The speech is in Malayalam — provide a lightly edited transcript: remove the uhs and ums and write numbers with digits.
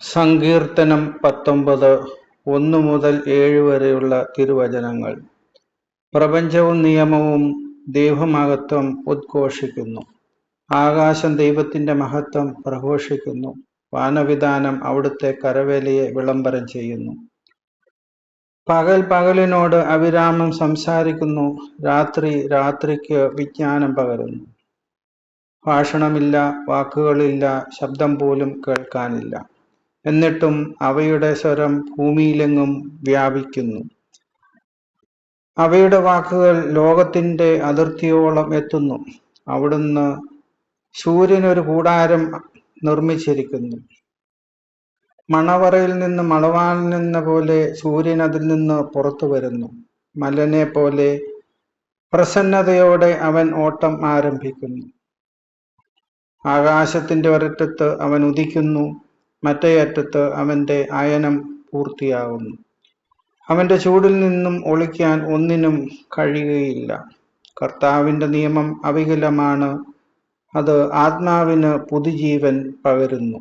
സങ്കീർത്തനം 19 1 മുതൽ 7 വരെയുള്ള തിരുവചനങ്ങൾ. പ്രപഞ്ചവും നിയമവും ദൈവമഹത്വം ഉദ്ഘോഷിക്കുന്നു. ആകാശം ദൈവത്തിന്റെ മഹത്വം പ്രഘോഷിക്കുന്നു. വാനവിതാനം അവിടുത്തെ കരവേലയെ വിളംബരം ചെയ്യുന്നു. പകൽ പകലിനോട് അവിരാമം സംസാരിക്കുന്നു. രാത്രി രാത്രിക്ക് വിജ്ഞാനം പകരുന്നു. ഭാഷണമില്ല, വാക്കുകളില്ല, ശബ്ദം പോലും കേൾക്കാനില്ല. എന്നിട്ടും അവയുടെ സ്വരം ഭൂമിയിലെങ്ങും വ്യാപിക്കുന്നു. അവയുടെ വാക്കുകൾ ലോകത്തിന്റെ അതിർത്തിയോളം എത്തുന്നു. അവിടുന്ന് സൂര്യനൊരു കൂടാരം നിർമ്മിച്ചിരിക്കുന്നു. മണവറയിൽ നിന്ന് മണവാളനെന്ന പോലെ സൂര്യൻ അതിൽ നിന്ന് പുറത്തു വരുന്നു. മലനെ പോലെ പ്രസന്നതയോടെ അവൻ ഓട്ടം ആരംഭിക്കുന്നു. ആകാശത്തിന്റെ ഒരറ്റത്ത് അവൻ ഉദിക്കുന്നു, മറ്റേ അറ്റത്ത് അവന്റെ അയനം പൂർത്തിയാകുന്നു. അവന്റെ ചൂടിൽ നിന്നും ഒളിക്കാൻ ഒന്നിനും കഴിയുകയില്ല. കർത്താവിന്റെ നിയമം അവികലമാണ്, അത് ആത്മാവിന് പുതുജീവൻ പകരുന്നു.